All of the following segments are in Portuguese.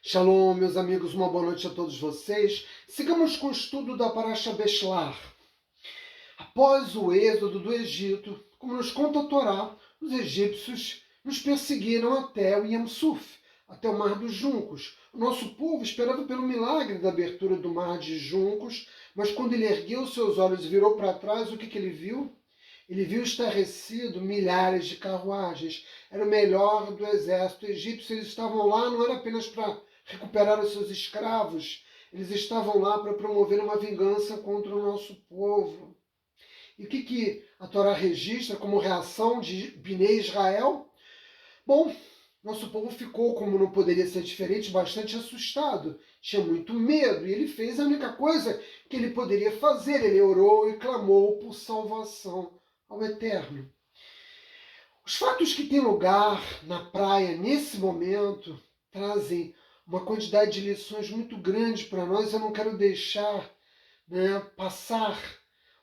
Shalom, meus amigos, uma boa noite a todos vocês. Sigamos com o estudo da Parasha Beshlach. Após o êxodo do Egito, como nos conta a Torá, os egípcios nos perseguiram até o Yam Suf, até o Mar dos Juncos. O nosso povo esperava pelo milagre da abertura do Mar de Juncos, mas quando ele ergueu seus olhos e virou para trás, o que ele viu? Ele viu estarrecido milhares de carruagens. Era o melhor do exército egípcio. Eles estavam lá não era apenas para recuperar os seus escravos. Eles estavam lá para promover uma vingança contra o nosso povo. E o que a Torá registra como reação de Bnei Israel? Bom, nosso povo ficou, como não poderia ser diferente, bastante assustado. Tinha muito medo. E ele fez a única coisa que ele poderia fazer. Ele orou e clamou por salvação ao Eterno. Os fatos que têm lugar na praia nesse momento trazem uma quantidade de lições muito grande para nós. Eu não quero deixar passar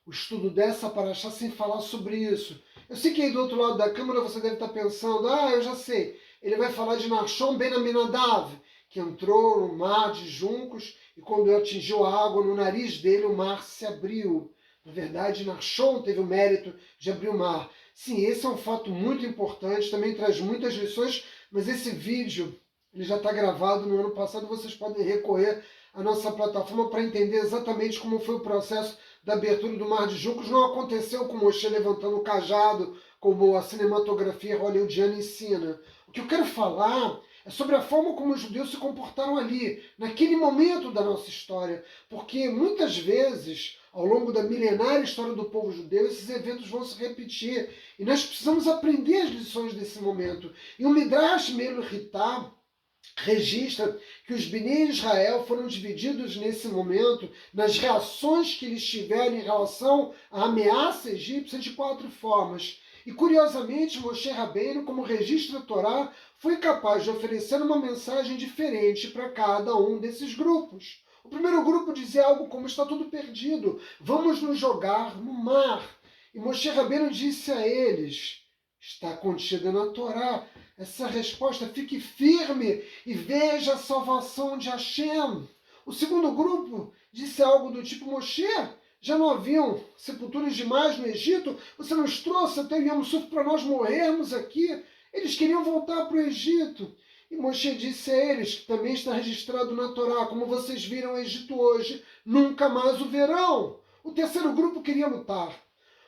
o estudo dessa paraxá sem falar sobre isso. Eu sei que aí do outro lado da câmera você deve estar pensando, eu já sei, ele vai falar de Nachshon ben Aminadav, que entrou no mar de juncos e quando atingiu a água no nariz dele, o mar se abriu. Na verdade, Nachshon teve o mérito de abrir o mar. Sim, esse é um fato muito importante, também traz muitas lições, mas esse vídeo ele já está gravado no ano passado, vocês podem recorrer à nossa plataforma para entender exatamente como foi o processo da abertura do Mar de Juncos. Não aconteceu com Moshe levantando o cajado, como a cinematografia hollywoodiana ensina. O que eu quero falar é sobre a forma como os judeus se comportaram ali, naquele momento da nossa história. Porque muitas vezes, ao longo da milenária história do povo judeu, esses eventos vão se repetir. E nós precisamos aprender as lições desse momento. E o Midrash Melo Ritá registra que os Bnei Israel foram divididos nesse momento nas reações que eles tiveram em relação à ameaça egípcia de 4 formas. E curiosamente, Moshe Rabbeinu, como registra a Torá, foi capaz de oferecer uma mensagem diferente para cada um desses grupos. O primeiro grupo dizia algo como: está tudo perdido, vamos nos jogar no mar. E Moshe Rabbeinu disse a eles: está contida na Torá essa resposta, fique firme e veja a salvação de Hashem. O segundo grupo disse algo do tipo: Moshe, já não haviam sepulturas demais no Egito? Você nos trouxe até o Yam Suf para nós morrermos aqui? Eles queriam voltar para o Egito. E Moshe disse a eles, que também está registrado na Torá, como vocês viram o Egito hoje, nunca mais o verão. O terceiro grupo queria lutar.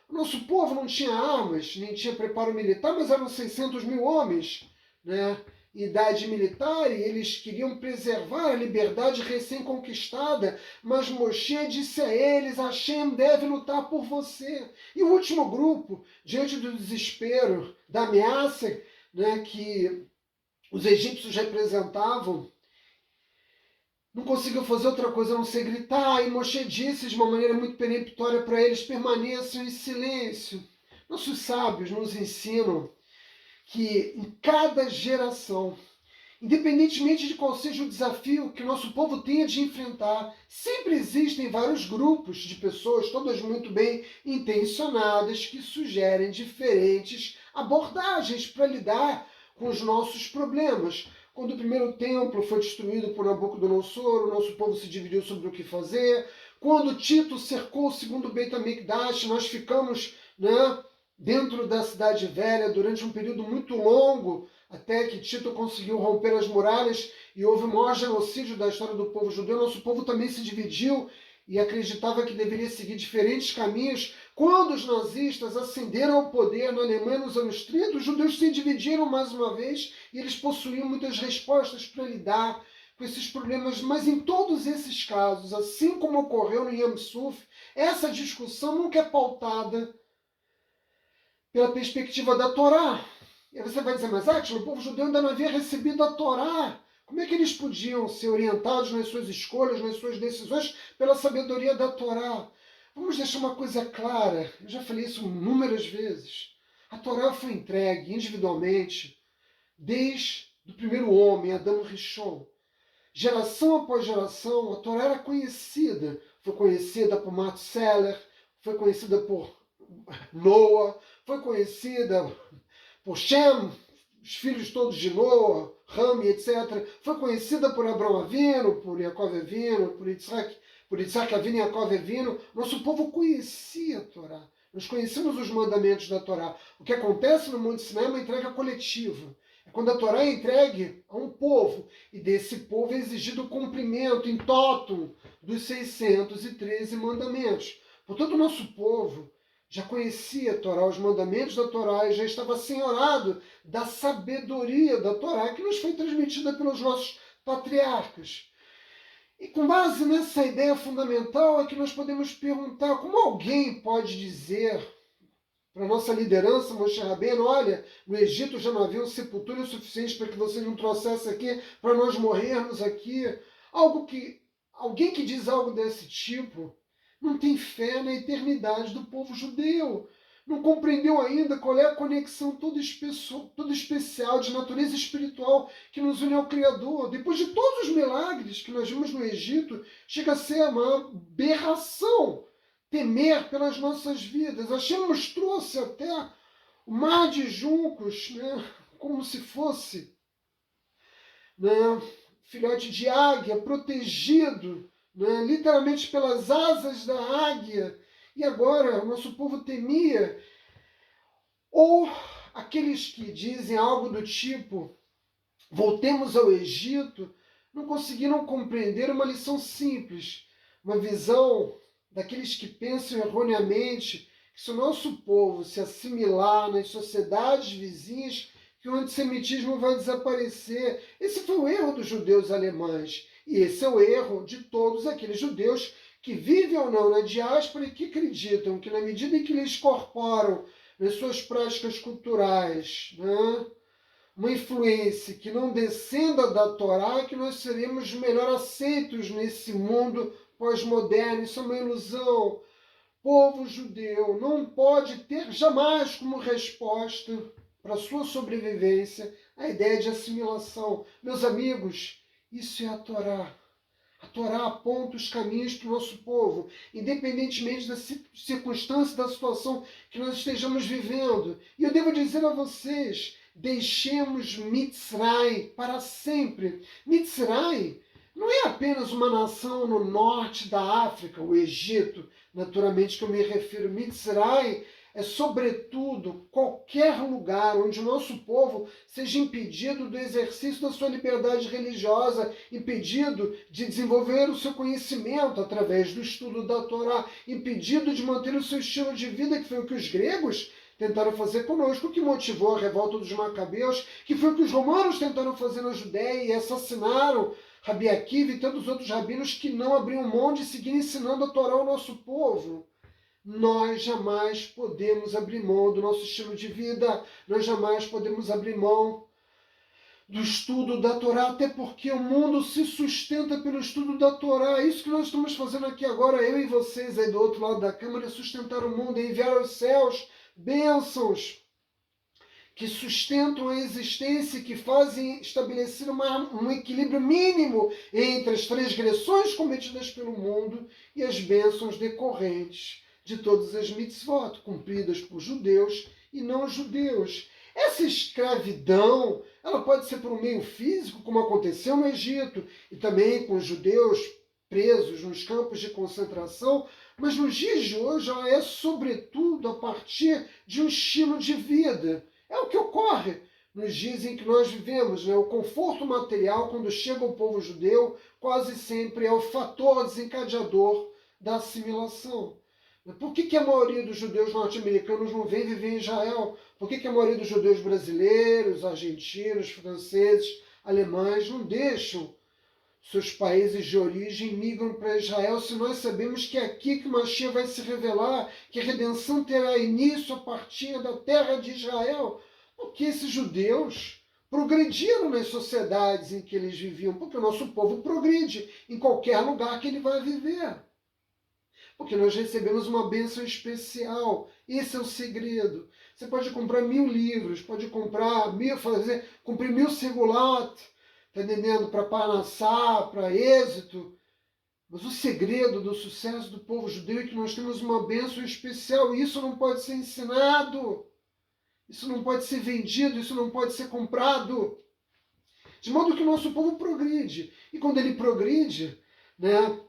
O nosso povo não tinha armas, nem tinha preparo militar, mas eram 600 mil homens, idade militar, e eles queriam preservar a liberdade recém-conquistada, mas Moshe disse a eles: Hashem deve lutar por você. E o último grupo, diante do desespero, da ameaça que os egípcios representavam, não conseguiu fazer outra coisa a não ser gritar, e Moshe disse de uma maneira muito peremptória para eles: permaneçam em silêncio. Nossos sábios nos ensinam que em cada geração, independentemente de qual seja o desafio que o nosso povo tenha de enfrentar, sempre existem vários grupos de pessoas, todas muito bem intencionadas, que sugerem diferentes abordagens para lidar com os nossos problemas. Quando o primeiro templo foi destruído por Nabucodonosor, o nosso povo se dividiu sobre o que fazer. Quando Tito cercou o segundo Beit HaMikdash, nós ficamos dentro da cidade velha durante um período muito longo, até que Tito conseguiu romper as muralhas e houve o maior genocídio da história do povo judeu. Nosso povo também se dividiu e acreditava que deveria seguir diferentes caminhos. Quando os nazistas ascenderam ao poder na Alemanha nos anos 30, os judeus se dividiram mais uma vez e eles possuíam muitas respostas para lidar com esses problemas. Mas em todos esses casos, assim como ocorreu no Yam Suf, essa discussão nunca é pautada pela perspectiva da Torá. E aí você vai dizer: mas Átila, o povo judeu ainda não havia recebido a Torá. Como é que eles podiam ser orientados nas suas escolhas, nas suas decisões, pela sabedoria da Torá? Vamos deixar uma coisa clara, eu já falei isso inúmeras vezes. A Torá foi entregue individualmente desde o primeiro homem, Adão Rishon. Geração após geração, a Torá era conhecida. Foi conhecida por Matseler, foi conhecida por Noah, foi conhecida por Shem, os filhos todos de Noa, Ham, etc., foi conhecida por Abraão Avino, por Yaakov Avino, por Isaac Avino e Yaakov Avino. Nosso povo conhecia a Torá. Nós conhecemos os mandamentos da Torá. O que acontece no Monte Sinai é uma entrega coletiva. É quando a Torá é entregue a um povo, e desse povo é exigido o cumprimento em totum dos 613 mandamentos. Portanto, o nosso povo já conhecia a Torá, os mandamentos da Torá, e já estava senhorado da sabedoria da Torá que nos foi transmitida pelos nossos patriarcas. E com base nessa ideia fundamental é que nós podemos perguntar como alguém pode dizer para a nossa liderança, Moshe Rabbeinu, olha, no Egito já não havia sepultura suficiente para que você não trouxesse aqui, para nós morrermos aqui. Alguém que diz algo desse tipo não tem fé na eternidade do povo judeu. Não compreendeu ainda qual é a conexão toda especial de natureza espiritual que nos une ao Criador. Depois de todos os milagres que nós vimos no Egito, chega a ser uma aberração temer pelas nossas vidas. Hashem nos trouxe até o mar de juncos, né, como se fosse, né, filhote de águia, protegido, né, literalmente pelas asas da águia. E agora o nosso povo temia. Ou aqueles que dizem algo do tipo, voltemos ao Egito, não conseguiram compreender uma lição simples, uma visão daqueles que pensam erroneamente que se o nosso povo se assimilar nas sociedades vizinhas, que o antissemitismo vai desaparecer. Esse foi o erro dos judeus alemães. E esse é o erro de todos aqueles judeus que vivem ou não na diáspora e que acreditam que na medida em que eles incorporam nas suas práticas culturais, né, uma influência que não descenda da Torá, que nós seremos melhor aceitos nesse mundo pós-moderno. Isso é uma ilusão. Povo judeu não pode ter jamais como resposta para a sua sobrevivência a ideia de assimilação. Meus amigos, isso é a Torá. A Torá aponta os caminhos para o nosso povo, independentemente da circunstância, da situação que nós estejamos vivendo. E eu devo dizer a vocês, deixemos Mitzray para sempre. Mitzray não é apenas uma nação no norte da África, o Egito, naturalmente que eu me refiro. Mitzray é, sobretudo, qualquer lugar onde o nosso povo seja impedido do exercício da sua liberdade religiosa, impedido de desenvolver o seu conhecimento através do estudo da Torá, impedido de manter o seu estilo de vida, que foi o que os gregos tentaram fazer conosco, que motivou a revolta dos macabeus, que foi o que os romanos tentaram fazer na Judéia e assassinaram Rabi Akiva e tantos outros rabinos que não abriam mão de seguir ensinando a Torá ao nosso povo. Nós jamais podemos abrir mão do nosso estilo de vida, nós jamais podemos abrir mão do estudo da Torá, até porque o mundo se sustenta pelo estudo da Torá. É isso que nós estamos fazendo aqui agora, eu e vocês aí do outro lado da câmara, sustentar o mundo, enviar aos céus bênçãos que sustentam a existência e que fazem estabelecer um equilíbrio mínimo entre as transgressões cometidas pelo mundo e as bênçãos decorrentes de todas as mitzvot, cumpridas por judeus e não judeus. Essa escravidão, ela pode ser por um meio físico, como aconteceu no Egito, e também com os judeus presos nos campos de concentração, mas nos dias de hoje ela é sobretudo a partir de um estilo de vida. É o que ocorre nos dias em que nós vivemos, né? O conforto material, quando chega ao povo judeu, quase sempre é o fator desencadeador da assimilação. Por que a maioria dos judeus norte-americanos não vem viver em Israel? Por que a maioria dos judeus brasileiros, argentinos, franceses, alemães não deixam seus países de origem e migram para Israel, se nós sabemos que é aqui que Mashiach vai se revelar, que a redenção terá início a partir da terra de Israel? Porque esses judeus progrediram nas sociedades em que eles viviam, porque o nosso povo progride em qualquer lugar que ele vai viver. Porque nós recebemos uma bênção especial. Esse é o segredo. Você pode comprar 1000 livros, pode comprar cumprir 1000 segulat, está entendendo? Para Parnassá, para Êxito. Mas o segredo do sucesso do povo judeu é que nós temos uma bênção especial e isso não pode ser ensinado. isso não pode ser vendido, isso não pode ser comprado. De modo que o nosso povo progride. E quando ele progride, né,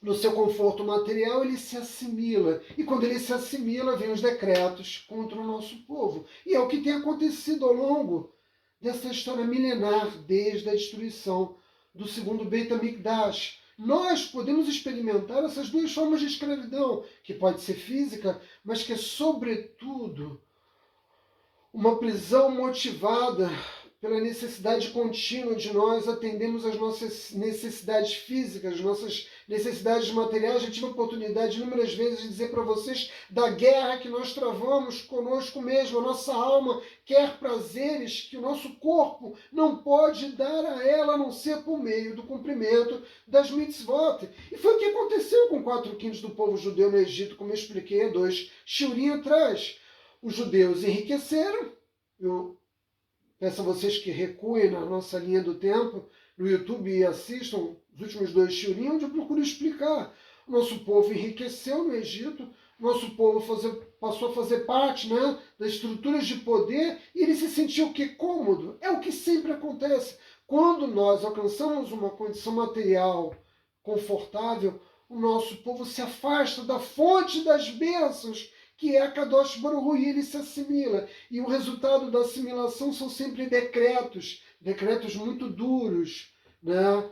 no seu conforto material, ele se assimila. E quando ele se assimila, vem os decretos contra o nosso povo. E é o que tem acontecido ao longo dessa história milenar, desde a destruição do segundo Beit HaMikdash. Nós podemos experimentar essas duas formas de escravidão, que pode ser física, mas que é, sobretudo, uma prisão motivada pela necessidade contínua de nós atendermos às nossas necessidades físicas, nossas necessidades materiais. Já tive a oportunidade inúmeras vezes de dizer para vocês da guerra que nós travamos conosco mesmo. A nossa alma quer prazeres que o nosso corpo não pode dar a ela, a não ser por meio do cumprimento das mitzvot. E foi o que aconteceu com 4/5 do povo judeu no Egito, como eu expliquei há 2 shiurim atrás. Os judeus enriqueceram. Eu peço a vocês que recuem na nossa linha do tempo no YouTube e assistam os últimos 2 shiurim, onde eu procuro explicar. O nosso povo enriqueceu no Egito, o nosso povo passou a fazer parte, né, das estruturas de poder, e ele se sentiu o quê? Cômodo. É o que sempre acontece. Quando nós alcançamos uma condição material confortável, o nosso povo se afasta da fonte das bênçãos, que é a Kadosh Baruch Hu, e ele se assimila. E o resultado da assimilação são sempre decretos muito duros, né?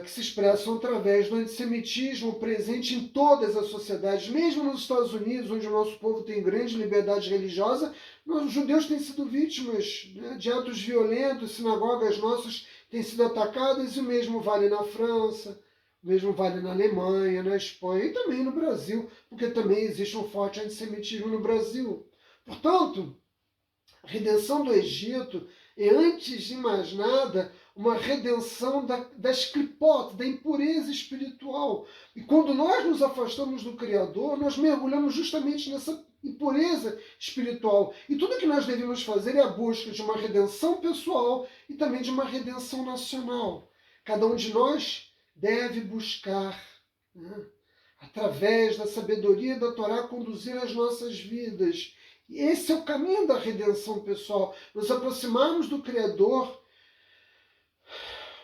Que se expressam através do antissemitismo presente em todas as sociedades. Mesmo nos Estados Unidos, onde o nosso povo tem grande liberdade religiosa, os judeus têm sido vítimas, né, de atos violentos, sinagogas nossas têm sido atacadas, e o mesmo vale na França, o mesmo vale na Alemanha, na Espanha e também no Brasil, porque também existe um forte antissemitismo no Brasil. Portanto, a redenção do Egito é, antes de mais nada, uma redenção das clipot, da impureza espiritual. E quando nós nos afastamos do Criador, nós mergulhamos justamente nessa impureza espiritual. E tudo que nós devemos fazer é a busca de uma redenção pessoal e também de uma redenção nacional. Cada um de nós deve buscar, né, através da sabedoria da Torá, conduzir as nossas vidas. E esse é o caminho da redenção pessoal. Nos aproximarmos do Criador,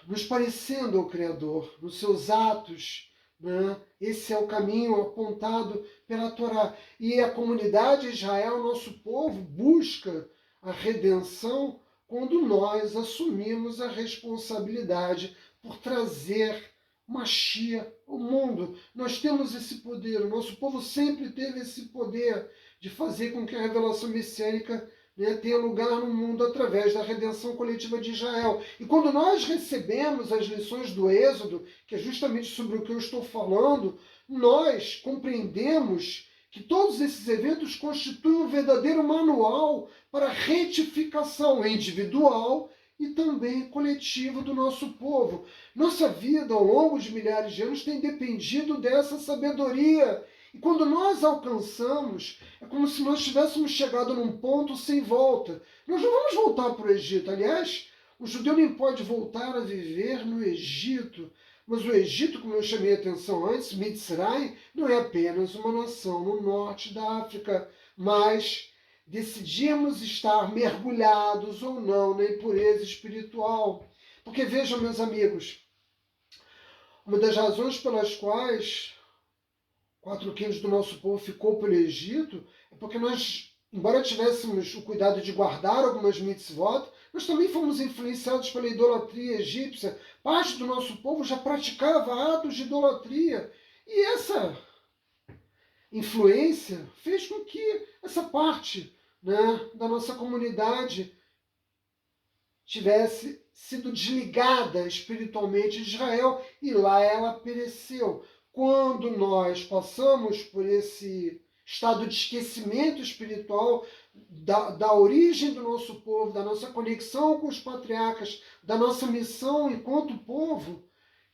nos parecendo ao Criador, nos seus atos, né? Esse é o caminho apontado pela Torá. E a comunidade de Israel, nosso povo, busca a redenção quando nós assumimos a responsabilidade por trazer Mashiach ao mundo. Nós temos esse poder, o nosso povo sempre teve esse poder de fazer com que a revelação messiânica, né, tenha lugar no mundo através da redenção coletiva de Israel. E quando nós recebemos as lições do Êxodo, que é justamente sobre o que eu estou falando, nós compreendemos que todos esses eventos constituem um verdadeiro manual para a retificação individual e também coletiva do nosso povo. Nossa vida ao longo de milhares de anos tem dependido dessa sabedoria. E quando nós alcançamos, é como se nós tivéssemos chegado num ponto sem volta. Nós não vamos voltar para o Egito. Aliás, o judeu nem pode voltar a viver no Egito. Mas o Egito, como eu chamei a atenção antes, Mitzrayim, não é apenas uma nação no norte da África, mas decidimos estar mergulhados ou não na impureza espiritual. Porque vejam, meus amigos, uma das razões pelas quais 4/5 do nosso povo ficou pelo Egito é porque nós, embora tivéssemos o cuidado de guardar algumas mitzvot, nós também fomos influenciados pela idolatria egípcia. Parte do nosso povo já praticava atos de idolatria. E essa influência fez com que essa parte, né, da nossa comunidade tivesse sido desligada espiritualmente de Israel, e lá ela pereceu. Quando nós passamos por esse estado de esquecimento espiritual da origem do nosso povo, da nossa conexão com os patriarcas, da nossa missão enquanto povo,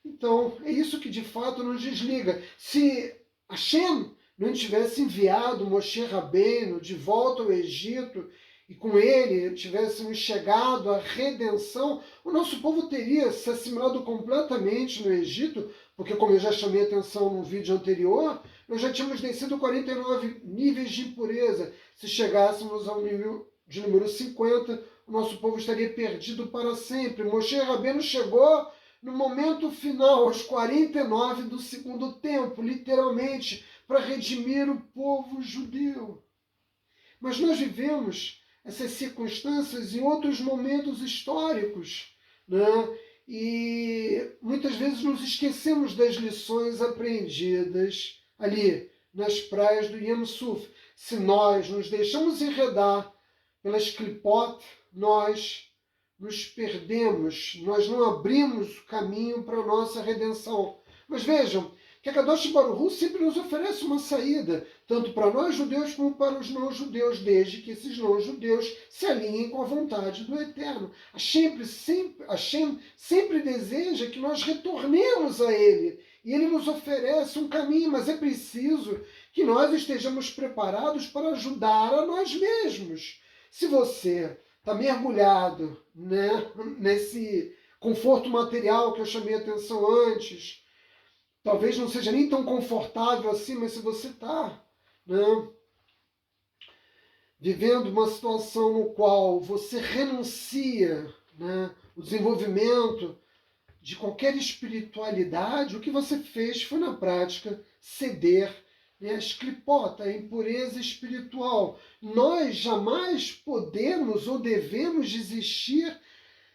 então é isso que de fato nos desliga. Se Hashem não tivesse enviado Moshe Rabbeinu de volta ao Egito e com ele tivéssemos chegado à redenção, o nosso povo teria se assimilado completamente no Egito, porque, como eu já chamei a atenção no vídeo anterior, nós já tínhamos descido 49 níveis de impureza. Se chegássemos ao nível de número 50, o nosso povo estaria perdido para sempre. Moshe Rabbeinu chegou no momento final, aos 49 do segundo tempo, literalmente, para redimir o povo judeu. Mas nós vivemos essas circunstâncias em outros momentos históricos, né? E muitas vezes nos esquecemos das lições aprendidas ali nas praias do Yam Suf. Se nós nos deixamos enredar pelas clipot, nós nos perdemos, nós não abrimos o caminho para a nossa redenção. Mas vejam, que a Kadosh Baruch Hu sempre nos oferece uma saída, tanto para nós judeus como para os não-judeus, desde que esses não-judeus se alinhem com a vontade do Eterno. Hashem sempre deseja que nós retornemos a Ele, e Ele nos oferece um caminho, mas é preciso que nós estejamos preparados para ajudar a nós mesmos. Se você está mergulhado, né, nesse conforto material que eu chamei a atenção antes, talvez não seja nem tão confortável assim, mas se você está, né, vivendo uma situação no qual você renuncia, né, o desenvolvimento de qualquer espiritualidade, o que você fez foi, na prática, ceder, né, a esclipota, a impureza espiritual. Nós jamais podemos ou devemos desistir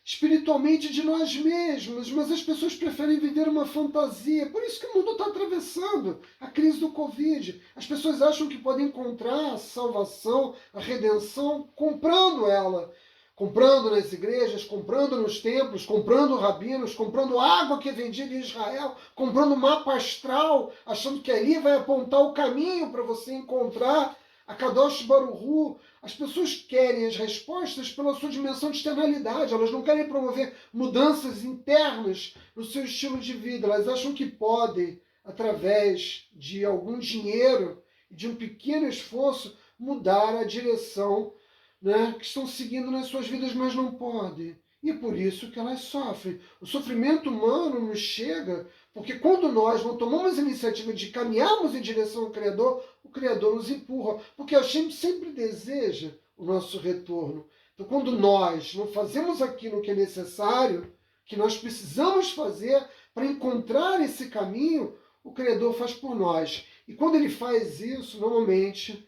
espiritualmente de nós mesmos, mas as pessoas preferem viver uma fantasia. Por isso que o mundo está atravessando a crise do Covid. As pessoas acham que podem encontrar a salvação, a redenção, comprando ela. Comprando nas igrejas, comprando nos templos, comprando rabinos, comprando água que é vendida em Israel, comprando mapa astral, achando que ali vai apontar o caminho para você encontrar a Kadosh Baruch Hu. As pessoas querem as respostas pela sua dimensão de externalidade, elas não querem promover mudanças internas no seu estilo de vida, elas acham que podem, através de algum dinheiro e de um pequeno esforço, mudar a direção, né, que estão seguindo nas suas vidas, mas não podem. E é por isso que elas sofrem. O sofrimento humano nos chega porque quando nós não tomamos a iniciativa de caminharmos em direção ao Criador, o Criador nos empurra. Porque Hashem sempre deseja o nosso retorno. Então, quando nós não fazemos aquilo que é necessário, que nós precisamos fazer para encontrar esse caminho, o Criador faz por nós. E quando ele faz isso, normalmente,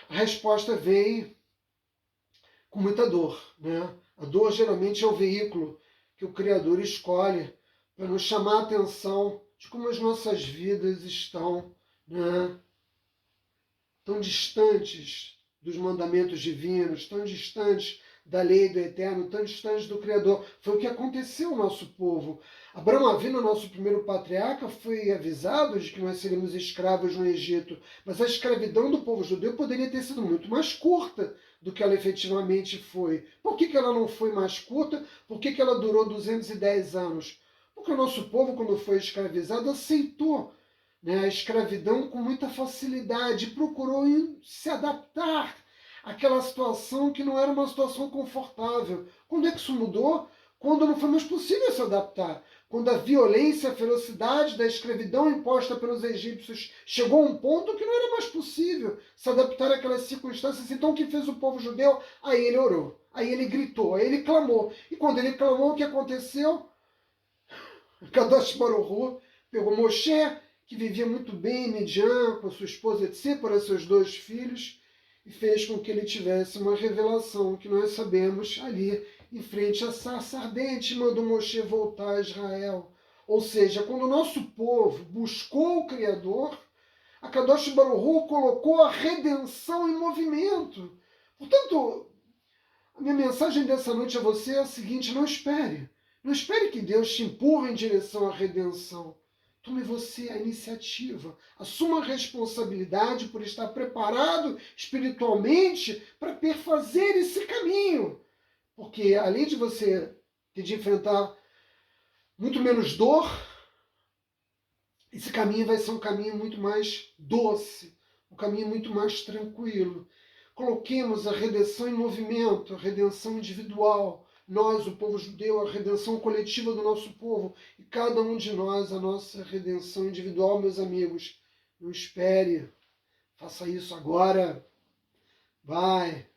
a resposta vem com muita dor, né? A dor geralmente é o veículo que o Criador escolhe para nos chamar a atenção de como as nossas vidas estão, né, tão distantes dos mandamentos divinos, tão distantes da lei do Eterno, tão distantes do Criador. Foi o que aconteceu ao nosso povo. Abraão Avinu, nosso primeiro patriarca, foi avisado de que nós seríamos escravos no Egito, mas a escravidão do povo judeu poderia ter sido muito mais curta do que ela efetivamente foi. Por que ela não foi mais curta? Por que ela durou 210 anos? Porque o nosso povo, quando foi escravizado, aceitou, né, a escravidão com muita facilidade, procurou se adaptar àquela situação que não era uma situação confortável. Quando é que isso mudou? Quando não foi mais possível se adaptar. Quando a violência, a ferocidade da escravidão imposta pelos egípcios chegou a um ponto que não era mais possível se adaptar àquelas circunstâncias. Então o que fez o povo judeu? Aí ele orou, aí ele gritou, aí ele clamou. E quando ele clamou, o que aconteceu? Kadosh Baruch Hu pegou Moshe, que vivia muito bem em Midian, com a sua esposa Tzipora, seus 2 filhos, e fez com que ele tivesse uma revelação que nós sabemos ali, em frente à sarça ardente, mandou Moshe voltar a Israel. Ou seja, quando o nosso povo buscou o Criador, a Kadosh Baruch Hu colocou a redenção em movimento. Portanto, a minha mensagem dessa noite a você é a seguinte: não espere. Não espere que Deus te empurre em direção à redenção. Tome você a iniciativa. Assuma a responsabilidade por estar preparado espiritualmente para perfazer esse caminho. Porque além de você ter de enfrentar muito menos dor, esse caminho vai ser um caminho muito mais doce, um caminho muito mais tranquilo. Coloquemos a redenção em movimento, a redenção individual. Nós, o povo judeu, a redenção coletiva do nosso povo. E cada um de nós, a nossa redenção individual, meus amigos. Não espere. Faça isso agora. Vai.